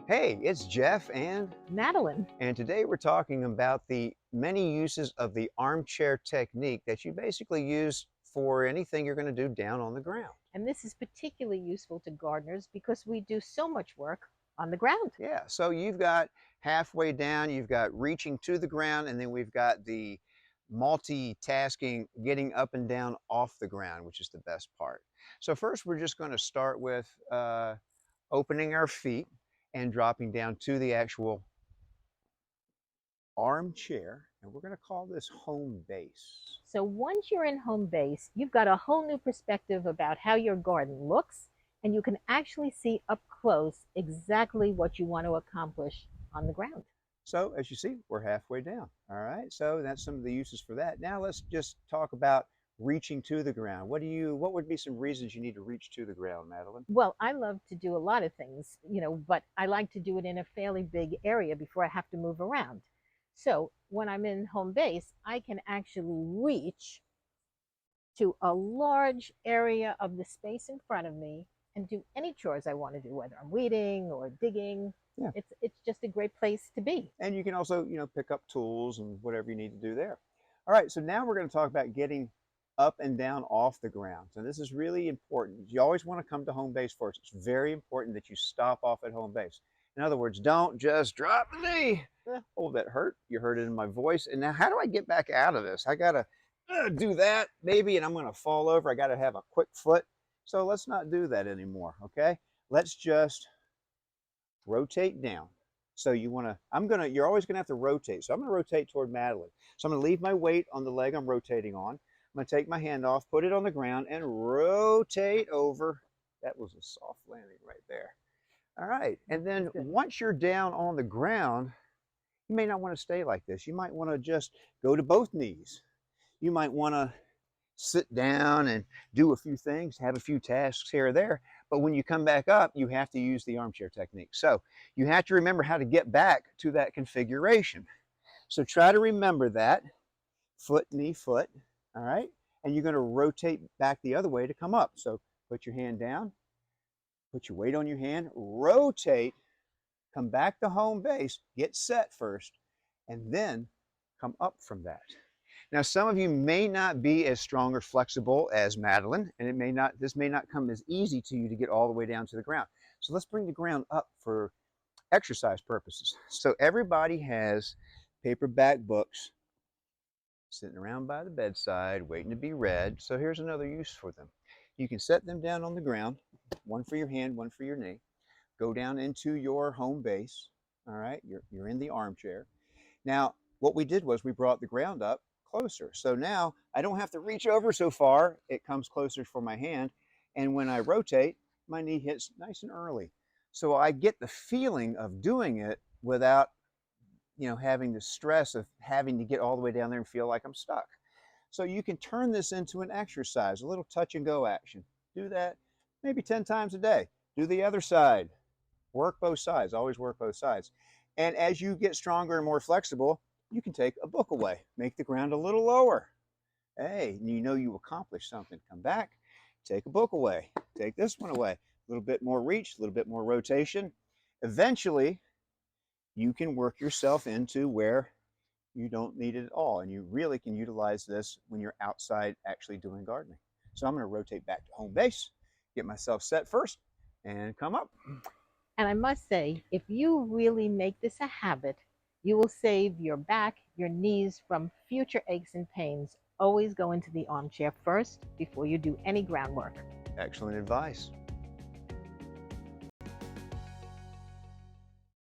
Hey, it's Jeff Madeline. and today we're talking about the many uses of the armchair technique that you basically use for anything you're going to do down on the ground. And this is particularly useful to gardeners because we do so much work on the ground. Yeah, so you've got halfway down, you've got reaching to the ground, and then we've got the multitasking, getting up and down off the ground, which is the best part. So first we're just going to start with opening our feet and dropping down to the actual armchair, and we're going to call this home base. So once you're in home base, you've got a whole new perspective about how your garden looks, and you can actually see up close exactly what you want to accomplish on the ground. So as you see, we're halfway down. All right, so that's some of the uses for that. Now let's just talk about reaching to the ground. What would be some reasons you need to reach to the ground, Madeline? Well, I love to do a lot of things, but I like to do it in a fairly big area before I have to move around. So when I'm in home base, I can actually reach to a large area of the space in front of me and do any chores I want to do, whether I'm weeding or digging. Yeah. It's just a great place to be. And you can also, pick up tools and whatever you need to do there. All right, so now we're going to talk about getting up and down off the ground. So this is really important. You always want to come to home base first. It's very important that you stop off at home base. In other words, don't just drop the knee. Oh, that hurt. You heard it in my voice. And now how do I get back out of this? I got to do that, maybe, and I'm going to fall over. I got to have a quick foot. So let's not do that anymore, okay? Let's just rotate down. So you're always going to have to rotate. So I'm going to rotate toward Madeline. So I'm going to leave my weight on the leg I'm rotating on. I'm going to take my hand off, put it on the ground, and rotate over. That was a soft landing right there. All right. And then once you're down on the ground, you may not want to stay like this. You might want to just go to both knees. You might want to sit down and do a few things, have a few tasks here or there. But when you come back up, you have to use the armchair technique. So you have to remember how to get back to that configuration. So try to remember that. Foot, knee, foot. All right. And you're going to rotate back the other way to come up. So put your hand down, put your weight on your hand, rotate, come back to home base, get set first, and then come up from that. Now, some of you may not be as strong or flexible as Madeline, and this may not come as easy to you to get all the way down to the ground. So let's bring the ground up for exercise purposes. So everybody has paperback books sitting around by the bedside, waiting to be read. So here's another use for them. You can set them down on the ground, one for your hand, one for your knee. Go down into your home base. All right, you're in the armchair. Now, what we did was we brought the ground up closer. So now I don't have to reach over so far. It comes closer for my hand. And when I rotate, my knee hits nice and early. So I get the feeling of doing it without, having the stress of having to get all the way down there and feel like I'm stuck. So you can turn this into an exercise, a little touch and go action. Do that maybe 10 times a day. Do the other side. Work both sides. Always work both sides. And as you get stronger and more flexible, you can take a book away, make the ground a little lower. Hey, you accomplished something. Come back, take a book away, take this one away. A little bit more reach, a little bit more rotation. Eventually, you can work yourself into where you don't need it at all. And you really can utilize this when you're outside actually doing gardening. So I'm going to rotate back to home base, get myself set first, and come up. And I must say, if you really make this a habit, you will save your back, your knees from future aches and pains. Always go into the armchair first before you do any groundwork. Excellent advice.